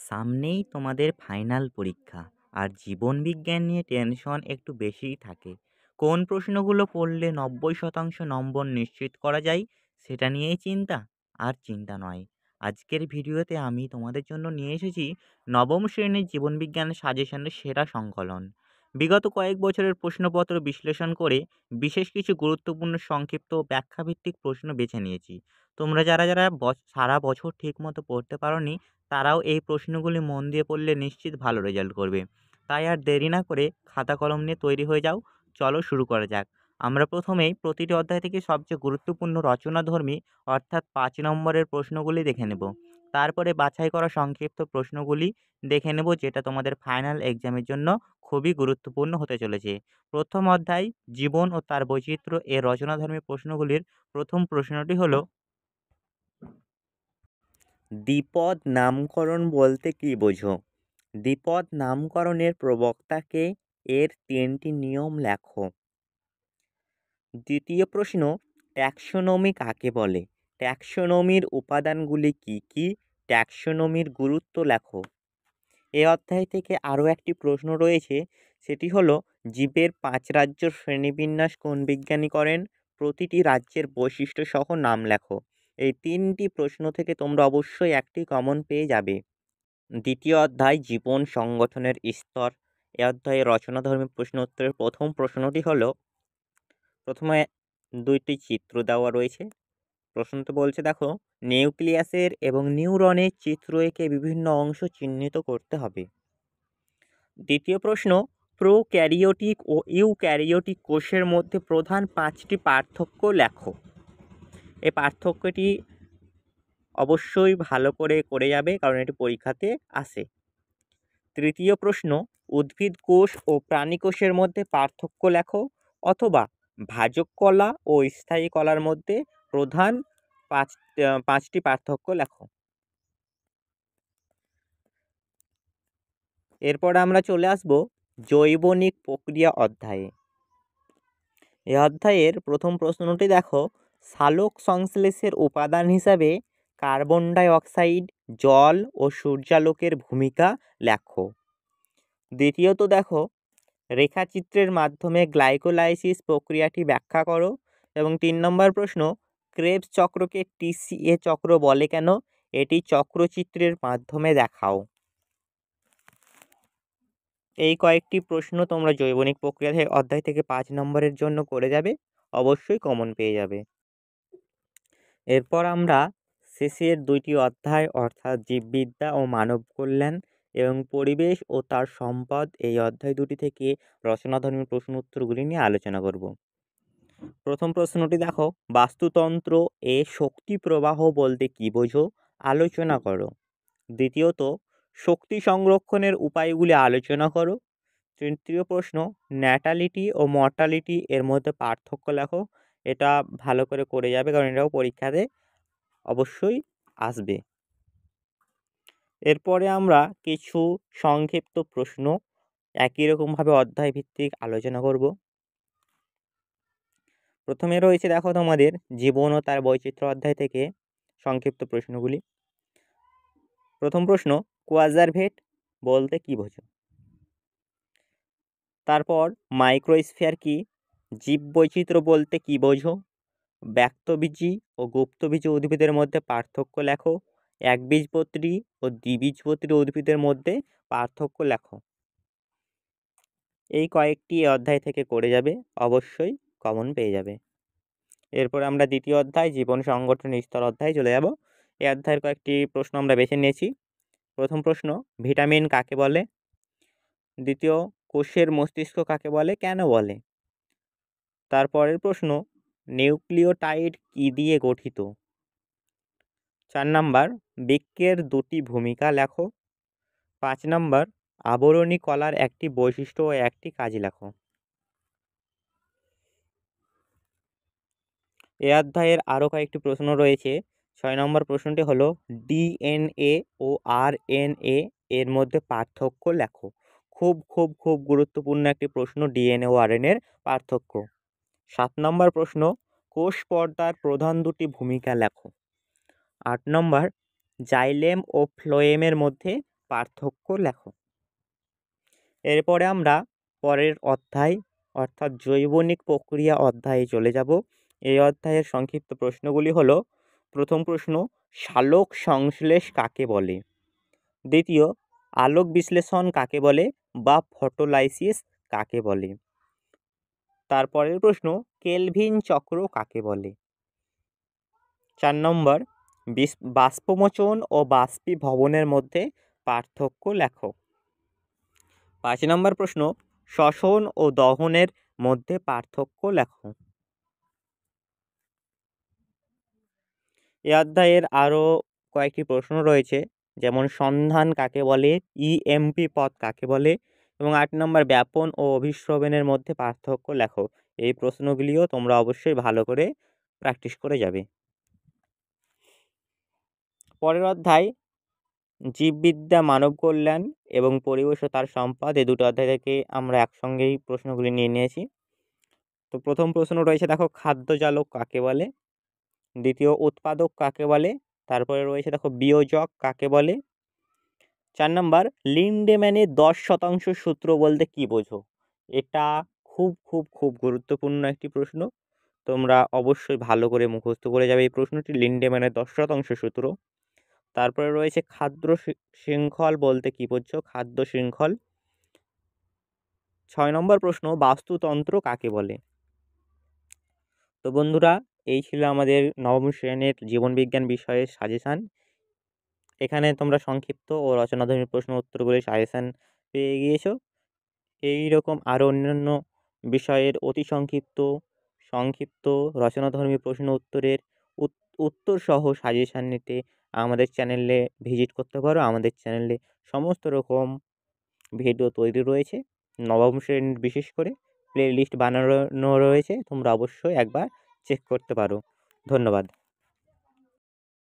সামনেই তোমাদের ফাইনাল পরীক্ষা আর জীবনবিজ্ঞান নিয়ে টেনশন একটু বেশিই থাকে। কোন প্রশ্নগুলো পড়লে 90% নম্বর নিশ্চিত করা যায় সেটা নিয়েই চিন্তা। আর চিন্তা নয়, আজকের ভিডিওতে আমি তোমাদের জন্য নিয়ে এসেছি নবম শ্রেণীর জীবনবিজ্ঞানের সাজেশনের সেরা সংকলন। বিগত কয়েক বছরের প্রশ্নপত্র বিশ্লেষণ করে বিশেষ কিছু গুরুত্বপূর্ণ সংক্ষিপ্ত ও ব্যাখ্যাভিত্তিক প্রশ্ন বেছে নিয়েছি। তোমরা যারা যারা সারা বছর ঠিকমতো পড়তে পারোনি তারাও এই প্রশ্নগুলি মন দিয়ে পড়লে নিশ্চিত ভালো রেজাল্ট করবে। তাই আর দেরি না করে খাতা কলম নিয়ে তৈরি হয়ে যাও। চলো শুরু করা যাক। আমরা প্রথমেই প্রতিটি অধ্যায় থেকে সবচেয়ে গুরুত্বপূর্ণ রচনাধর্মী অর্থাৎ ৫ নম্বরের প্রশ্নগুলি দেখে নেব। তারপরে বাছাই করা সংক্ষিপ্ত প্রশ্নগুলি দেখে নেব, যেটা তোমাদের ফাইনাল এক্সামের জন্য খুবই গুরুত্বপূর্ণ হতে চলেছে। প্রথম অধ্যায় জীবন ও তার বৈচিত্র্য এর রচনাধর্মী প্রশ্নগুলির প্রথম প্রশ্নটি হলো, দ্বিপদ নামকরণ বলতে কী বোঝো? দ্বিপদ নামকরণের প্রবক্তাকে, এর ৩টি নিয়ম লেখো। দ্বিতীয় প্রশ্ন, ট্যাক্সোনমি কাকে বলে? ট্যাক্সোনমির উপাদানগুলি কি কি? ট্যাক্সোনমির গুরুত্ব লেখো। এ অধ্যায় থেকে আরও একটি প্রশ্ন রয়েছে, সেটি হলো জীবের ৫ রাজ্যর শ্রেণীবিন্যাস কোন বিজ্ঞানী করেন? প্রতিটি রাজ্যের বৈশিষ্ট্য সহ নাম লেখো। এই ৩টি প্রশ্ন থেকে তোমরা অবশ্যই একটি কমন পেয়ে যাবে। দ্বিতীয় অধ্যায় জীবন সংগঠনের স্তর। এ অধ্যায়ে রচনাধর্মী প্রশ্ন উত্তরের প্রথম প্রশ্নটি হলো, প্রথমে ২টি চিত্র দেওয়া রয়েছে। প্রশ্নটি বলছে, দেখো, নিউক্লিয়াসের এবং নিউরনের চিত্র এঁকে বিভিন্ন অংশ চিহ্নিত করতে হবে। দ্বিতীয় প্রশ্ন, প্রোক্যারিওটিক ও ইউক্যারিওটিক কোষের মধ্যে প্রধান ৫টি পার্থক্য লেখো। এই পার্থক্যটি অবশ্যই ভালো করে যাবে, কারণ এটি পরীক্ষাতে আসে। তৃতীয় প্রশ্ন, উদ্ভিদ কোষ ও প্রাণী কোষের মধ্যে পার্থক্য লেখো, অথবা ভাজক কলা ও স্থায়ী কলার মধ্যে প্রধান ৫টি পার্থক্য লেখো। এরপর আমরা চলে আসব জৈবনিক প্রক্রিয়া অধ্যায়ে। এই অধ্যায়ের প্রথম প্রশ্নটি দেখো, সালোক সংশ্লেষের উপাদান হিসাবে কার্বন ডাই অক্সাইড, জল ও সূর্যালোকের ভূমিকা লেখো। দ্বিতীয়ত দেখো, রেখাচিত্রের মাধ্যমে গ্লাইকোলাইসিস প্রক্রিয়াটি ব্যাখ্যা করো। এবং ৩ নম্বর প্রশ্ন, ক্রেবস চক্রকে TCA চক্র বলে কেন? এটি চক্রচিত্রের মাধ্যমে দেখাও। এই কয়েকটি প্রশ্ন তোমরা জৈবনিক প্রক্রিয়া অধ্যায় থেকে ৫ নম্বরের জন্য করে যাবে, অবশ্যই কমন পেয়ে যাবে। এরপর আমরা শেষের ২টি অধ্যায় অর্থাৎ জীববিদ্যা ও মানব কল্যাণ এবং পরিবেশ ও তার সম্পদ, এই অধ্যায় দুটি থেকে রচনাধর্মী প্রশ্ন উত্তরগুলি নিয়ে আলোচনা করব। প্রথম প্রশ্নটি দেখো, বাস্তুতন্ত্র এ শক্তি প্রবাহ বলতে কী বোঝো? আলোচনা করো। দ্বিতীয়ত, শক্তি সংরক্ষণের উপায়গুলি আলোচনা করো। তৃতীয় প্রশ্ন, ন্যাটালিটি ও মর্টালিটি এর মধ্যে পার্থক্য লেখো। এটা ভালো করে যাবে, কারণ এটাও পরীক্ষাতে অবশ্যই আসবে। এরপরে আমরা কিছু সংক্ষিপ্ত প্রশ্ন একই রকমভাবে অধ্যায় ভিত্তিক আলোচনা করব। প্রথমে রয়েছে, দেখো, তোমাদের জীবন ও তার বৈচিত্র্য অধ্যায় থেকে সংক্ষিপ্ত প্রশ্নগুলি। প্রথম প্রশ্ন, কোয়াজারভেট বলতে কী বোঝো? তারপর, মাইক্রোস্ফিয়ার কি? জীববৈচিত্র্য বলতে কী বোঝো? ব্যক্তবীজী ও গুপ্তবীজী উদ্ভিদের মধ্যে পার্থক্য লেখো। একবীজপত্রী ও দ্বিবীজপত্রী উদ্ভিদের মধ্যে পার্থক্য লেখো। এই কয়েকটি অধ্যায় থেকে করে যাবে, অবশ্যই কমন পেয়ে যাবে। এরপর আমরা দ্বিতীয় অধ্যায় জীবন সংগঠন স্তর অধ্যায়ে চলে যাব। এই অধ্যায়ের কয়েকটি প্রশ্ন আমরা বেছে নিয়েছি। প্রথম প্রশ্ন, ভিটামিন কাকে বলে? দ্বিতীয়, কোষের মস্তিষ্ক কাকে বলে, কেন বলে? তারপরের প্রশ্ন, নিউক্লিওটাইড কী দিয়ে গঠিত? ৪ নাম্বার, বৃক্কের ২টি ভূমিকা লেখো। ৫ নাম্বার, আবরণী কলার একটি বৈশিষ্ট্য ও একটি কাজ লেখো। এ অধ্যায়ের আরও কয়েকটি প্রশ্ন রয়েছে। ৬ নম্বর প্রশ্নটি হলো, DNA ও RNA এর মধ্যে পার্থক্য লেখো। খুব গুরুত্বপূর্ণ একটি প্রশ্ন, DNA ও RNA এর পার্থক্য। ৭ নম্বর প্রশ্ন, কোষ পর্দার প্রধান ২টি ভূমিকা লেখো। ৮ নম্বর, জাইলেম ও ফ্লোয়েমের মধ্যে পার্থক্য লেখো। এরপরে আমরা পরের অধ্যায় অর্থাৎ জৈবনিক প্রক্রিয়া অধ্যায়ে চলে যাব। এই অধ্যায়ের সংক্ষিপ্ত প্রশ্নগুলি হলো: প্রথম প্রশ্ন, সালোক সংশ্লেষ কাকে বলে? দ্বিতীয়, আলোক বিশ্লেষণ কাকে বলে বা ফটোলাইসিস কাকে বলে? তারপরের প্রশ্ন, কেলভিন চক্র কাকে বলে? 4 নম্বর, বাষ্পমোচন ও বাষ্পীভবনের মধ্যে পার্থক্য লেখো। 5 নম্বর প্রশ্ন, শ্বসন ও দহনের মধ্যে পার্থক্য লেখো। এই অধ্যায়ের আরও কয়েকটি প্রশ্ন রয়েছে, যেমন সন্ধান কাকে বলে, ইএমপি পথ কাকে বলে এবং 8 নম্বর, ব্যাপন ও অভিস্রবণের মধ্যে পার্থক্য লেখো। এই প্রশ্নগুলিও তোমরা অবশ্যই ভালো করে প্র্যাকটিস করে যাবে। পরের অধ্যায় জীববিদ্যা, মানব কল্যাণ এবং পরিবেশ ও তার সম্পদ, এই দুটো অধ্যায় থেকে আমরা একসঙ্গেই প্রশ্নগুলি নিয়ে নিয়েছি। তো প্রথম প্রশ্ন রয়েছে, দেখো, খাদ্যজালক কাকে বলে? দ্বিতীয়, উৎপাদক কাকে বলে? তারপরে রয়েছে দেখো, বিয়োজক কাকে বলে? 4 নম্বর, লিন্ডেম্যানের 10% সূত্র বলতে কি বোঝো? এটা খুব খুব খুব গুরুত্বপূর্ণ একটি প্রশ্ন, তোমরা অবশ্যই ভালো করে মুখস্থ করে যাবে এই প্রশ্নটি, লিন্ডেম্যানের 10% সূত্র। তারপরে রয়েছে খাদ্য শৃঙ্খল বলতে কি বোঝো? খাদ্য শৃঙ্খল। 6 নম্বর প্রশ্ন, বাস্তুতন্ত্র কাকে বলে? তো বন্ধুরা, এই ছিল আমাদের নবম শ্রেণীর জীবনবিজ্ঞান বিষয়ের সাজেশান। এখানে তোমরা সংক্ষিপ্ত ও রচনাধর্মী প্রশ্ন উত্তরগুলি সাজেশান পেয়ে গিয়েছো। এই রকম আরও অন্যান্য বিষয়ের অতি সংক্ষিপ্ত রচনাধর্মী প্রশ্ন উত্তরের উত্তর সহ সাজেশান নিতে আমাদের চ্যানেলে ভিজিট করতে পারো। আমাদের চ্যানেলে সমস্ত রকম ভিডিও তৈরি রয়েছে, নবম শ্রেণীর বিশেষ করে প্লে লিস্ট বানানো রয়েছে, তোমরা অবশ্যই একবার চেক করতে পারো। ধন্যবাদ।